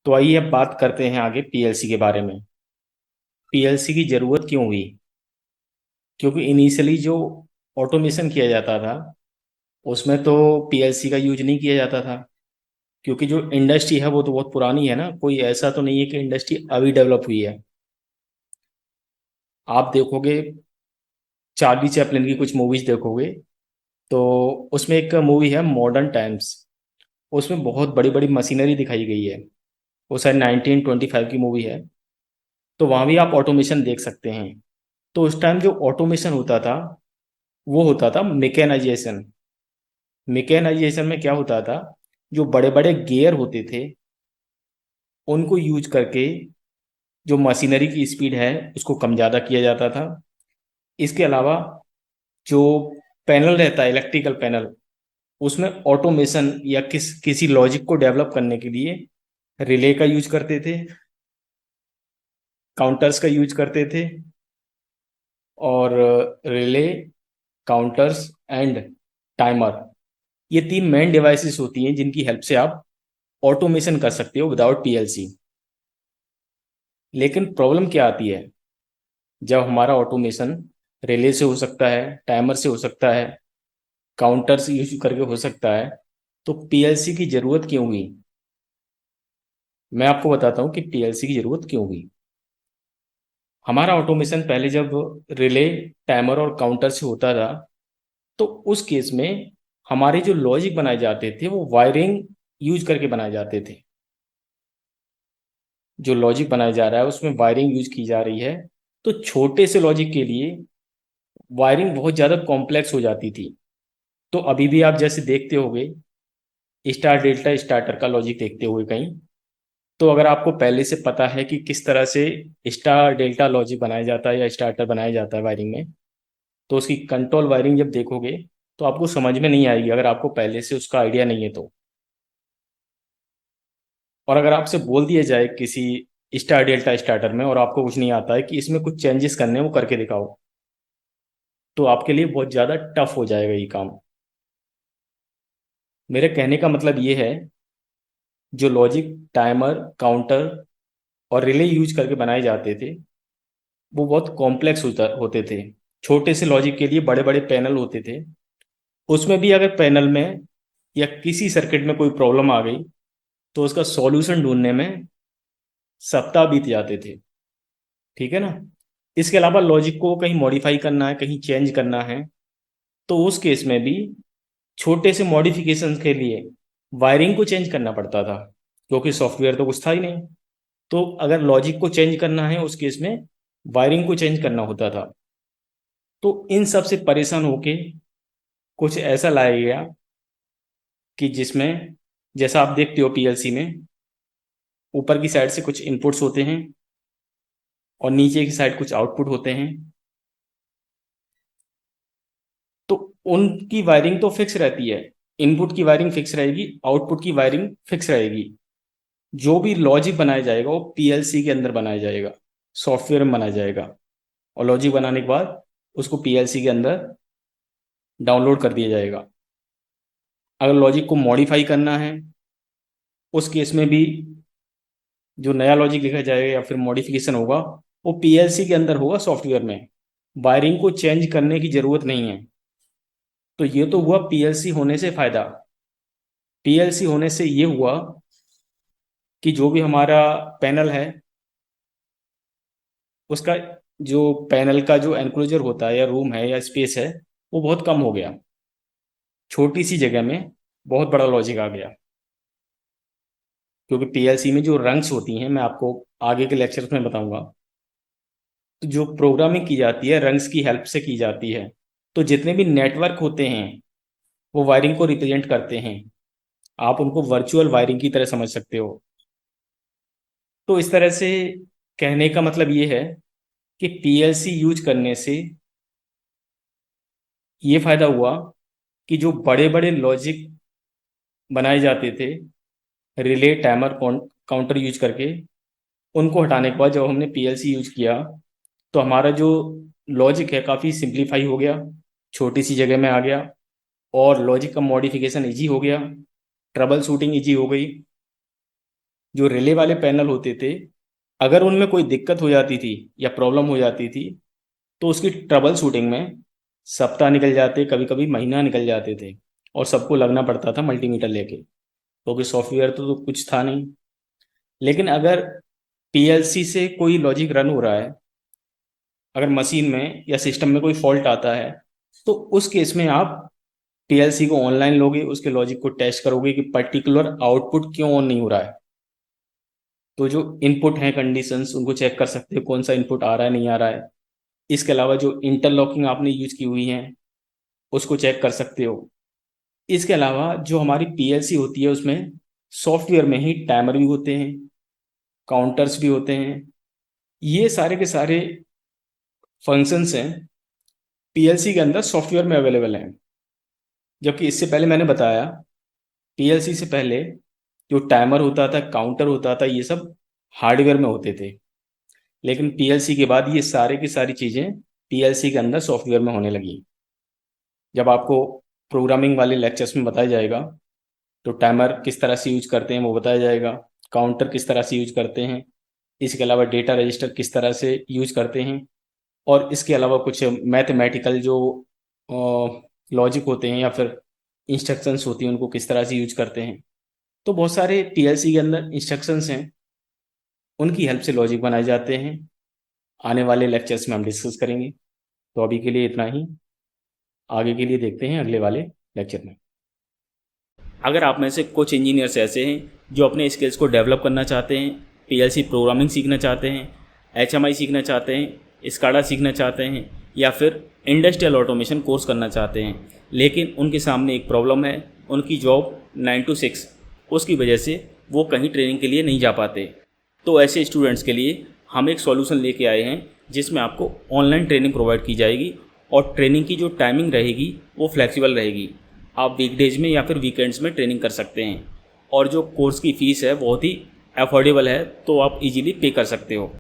तो आइए अब बात करते हैं आगे पीएलसी के बारे में। पीएलसी की ज़रूरत क्यों हुई? क्योंकि इनिशियली जो ऑटोमेशन किया जाता था उसमें तो पीएलसी का यूज नहीं किया जाता था। क्योंकि जो इंडस्ट्री है वो तो बहुत पुरानी है ना, कोई ऐसा तो नहीं है कि इंडस्ट्री अभी डेवलप हुई है। आप देखोगे, चार्ली चैपलिन की कुछ मूवीज देखोगे तो उसमें एक मूवी है मॉडर्न टाइम्स। उसमें बहुत बड़ी बड़ी मशीनरी दिखाई गई है। वो शायद 1925 की मूवी है। तो वहाँ भी आप ऑटोमेशन देख सकते हैं। तो उस टाइम जो ऑटोमेशन होता था वो होता था मैकेनाइजेशन। मैकेनाइजेशन में क्या होता था, जो बड़े बड़े गियर होते थे उनको यूज करके जो मशीनरी की स्पीड है उसको कम ज़्यादा किया जाता था। इसके अलावा जो पैनल रहता है, इलेक्ट्रिकल पैनल, उसमें ऑटोमेशन या किसी लॉजिक को डेवलप करने के लिए रिले का यूज करते थे, काउंटर्स का यूज करते थे। और रिले, काउंटर्स एंड टाइमर, ये तीन मेन डिवाइसेस होती हैं जिनकी हेल्प से आप ऑटोमेशन कर सकते हो विदाउट पीएलसी। लेकिन प्रॉब्लम क्या आती है, जब हमारा ऑटोमेशन रिले से हो सकता है, टाइमर से हो सकता है, काउंटर से यूज करके हो सकता है, तो पीएलसी की जरूरत क्यों हुई? मैं आपको बताता हूँ कि पीएलसी की जरूरत क्यों हुई। हमारा ऑटोमेशन पहले जब रिले, टाइमर और काउंटर से होता था तो उस केस में हमारे जो लॉजिक बनाए जाते थे वो वायरिंग यूज करके बनाए जाते थे। जो लॉजिक बनाया जा रहा है उसमें वायरिंग यूज की जा रही है। तो छोटे से लॉजिक के लिए वायरिंग बहुत ज़्यादा कॉम्प्लेक्स हो जाती थी। तो अभी भी आप जैसे देखते होगे, स्टार डेल्टा स्टार्टर का लॉजिक देखते हुए कहीं, तो अगर आपको पहले से पता है कि किस तरह से स्टार डेल्टा लॉजिक बनाया जाता है या स्टार्टर बनाया जाता है वायरिंग में, तो उसकी कंट्रोल वायरिंग जब देखोगे तो आपको समझ में नहीं आएगी अगर आपको पहले से उसका आइडिया नहीं है तो। और अगर आपसे बोल दिया जाए किसी स्टार डेल्टा स्टार्टर में और आपको कुछ नहीं आता है कि इसमें कुछ चेंजेस करने हैं वो करके दिखाओ, तो आपके लिए बहुत ज़्यादा टफ हो जाएगा ये काम। मेरे कहने का मतलब ये है, जो लॉजिक, टाइमर, काउंटर और रिले यूज करके बनाए जाते थे वो बहुत कॉम्प्लेक्स होते थे। छोटे से लॉजिक के लिए बड़े बड़े पैनल होते थे। उसमें भी अगर पैनल में या किसी सर्किट में कोई प्रॉब्लम आ गई तो उसका सॉल्यूशन ढूंढने में सप्ताह बीत जाते थे। ठीक है ना। इसके अलावा लॉजिक को कहीं मॉडिफाई करना है, कहीं चेंज करना है, तो उस केस में भी छोटे से मॉडिफिकेशन के लिए वायरिंग को चेंज करना पड़ता था, क्योंकि सॉफ्टवेयर तो कुछ था ही नहीं। तो अगर लॉजिक को चेंज करना है उस केस में वायरिंग को चेंज करना होता था। तो इन सब से परेशान होके कुछ ऐसा लाया गया कि जिसमें, जैसा आप देखते हो पीएलसी में, ऊपर की साइड से कुछ इनपुट्स होते हैं और नीचे की साइड कुछ आउटपुट होते हैं। तो उनकी वायरिंग तो फिक्स रहती है। इनपुट की वायरिंग फिक्स रहेगी, आउटपुट की वायरिंग फिक्स रहेगी। जो भी लॉजिक बनाया जाएगा वो पीएलसी के अंदर बनाया जाएगा, सॉफ्टवेयर में बनाया जाएगा। और लॉजिक बनाने के बाद उसको पीएलसी के अंदर डाउनलोड कर दिया जाएगा। अगर लॉजिक को मॉडिफाई करना है उस केस में भी जो नया लॉजिक लिखा जाएगा या फिर मॉडिफिकेशन होगा वो पीएलसी के अंदर होगा, सॉफ्टवेयर में। वायरिंग को चेंज करने की जरूरत नहीं है। तो ये तो हुआ पीएलसी होने से फायदा। पीएलसी होने से ये हुआ कि जो भी हमारा पैनल है उसका, जो पैनल का जो एनक्लोजर होता है या रूम है या स्पेस है वो बहुत कम हो गया। छोटी सी जगह में बहुत बड़ा लॉजिक आ गया। क्योंकि पीएलसी में जो रंग्स होती हैं, मैं आपको आगे के लेक्चर्स में बताऊंगा, तो जो प्रोग्रामिंग की जाती है रंग्स की हेल्प से की जाती है। तो जितने भी नेटवर्क होते हैं वो वायरिंग को रिप्रेजेंट करते हैं। आप उनको वर्चुअल वायरिंग की तरह समझ सकते हो। तो इस तरह से कहने का मतलब ये है कि पीएलसी यूज करने से ये फायदा हुआ कि जो बड़े बड़े लॉजिक बनाए जाते थे रिले, टाइमर, काउंटर यूज करके, उनको हटाने के बाद जब हमने पीएलसी यूज किया तो हमारा जो लॉजिक है काफ़ी सिंप्लीफाई हो गया, छोटी सी जगह में आ गया। और लॉजिक का मॉडिफिकेशन इजी हो गया, ट्रबल शूटिंग इजी हो गई। जो रिले वाले पैनल होते थे, अगर उनमें कोई दिक्कत हो जाती थी या प्रॉब्लम हो जाती थी तो उसकी ट्रबल शूटिंग में सप्ताह निकल जाते, कभी कभी महीना निकल जाते थे, और सबको लगना पड़ता था मल्टीमीटर लेके, क्योंकि सॉफ्टवेयर तो कुछ था नहीं। लेकिन अगर पीएलसी से कोई लॉजिक रन हो रहा है, अगर मशीन में या सिस्टम में कोई फॉल्ट आता है, तो उस केस में आप पीएलसी को ऑनलाइन लोगे, उसके लॉजिक को टेस्ट करोगे कि पर्टिकुलर आउटपुट क्यों ऑन नहीं हो रहा है। तो जो इनपुट हैं कंडीशंस, उनको चेक कर सकते हो कौन सा इनपुट आ रहा है नहीं आ रहा है। इसके अलावा जो इंटरलॉकिंग आपने यूज की हुई है उसको चेक कर सकते हो। इसके अलावा जो हमारी पीएलसी होती है उसमें सॉफ्टवेयर में ही टाइमर भी होते हैं, काउंटर्स भी होते हैं। ये सारे के सारे फंक्शंस हैं पीएलसी के अंदर सॉफ्टवेयर में अवेलेबल हैं। जबकि इससे पहले मैंने बताया, पीएलसी से पहले जो टाइमर होता था, काउंटर होता था, ये सब हार्डवेयर में होते थे। लेकिन पीएलसी के बाद ये सारे की सारी चीज़ें पीएलसी के अंदर सॉफ्टवेयर में होने लगी। जब आपको प्रोग्रामिंग वाले लेक्चर्स में बताया जाएगा तो टाइमर किस तरह से यूज करते हैं वो बताया जाएगा, काउंटर किस तरह से यूज करते हैं, इसके अलावा डेटा रजिस्टर किस तरह से यूज करते हैं, और इसके अलावा कुछ मैथमेटिकल जो लॉजिक होते हैं या फिर इंस्ट्रक्शंस होती हैं उनको किस तरह से यूज करते हैं। तो बहुत सारे पीएलसी के अंदर इंस्ट्रक्शंस हैं, उनकी हेल्प से लॉजिक बनाए जाते हैं। आने वाले लेक्चर्स में हम डिस्कस करेंगे। तो अभी के लिए इतना ही, आगे के लिए देखते हैं अगले वाले लेक्चर में। अगर आप में से कुछ इंजीनियर्स ऐसे हैं जो अपने स्किल्स को डेवलप करना चाहते हैं, पीएलसी प्रोग्रामिंग सीखना चाहते हैं, एचएमआई सीखना चाहते हैं, स्काडा सीखना चाहते हैं, या फिर इंडस्ट्रियल ऑटोमेशन कोर्स करना चाहते हैं, लेकिन उनके सामने एक प्रॉब्लम है, उनकी जॉब 9 to 6, उसकी वजह से वो कहीं ट्रेनिंग के लिए नहीं जा पाते, तो ऐसे स्टूडेंट्स के लिए हम एक सॉल्यूशन लेके आए हैं जिसमें आपको ऑनलाइन ट्रेनिंग प्रोवाइड की जाएगी, और ट्रेनिंग की जो टाइमिंग रहेगी वो फ्लेक्सिबल रहेगी। आप वीकडेज में या फिर वीकेंड्स में ट्रेनिंग कर सकते हैं, और जो कोर्स की फ़ीस है बहुत ही अफोर्डेबल है, तो आप इजीली पे कर सकते हो।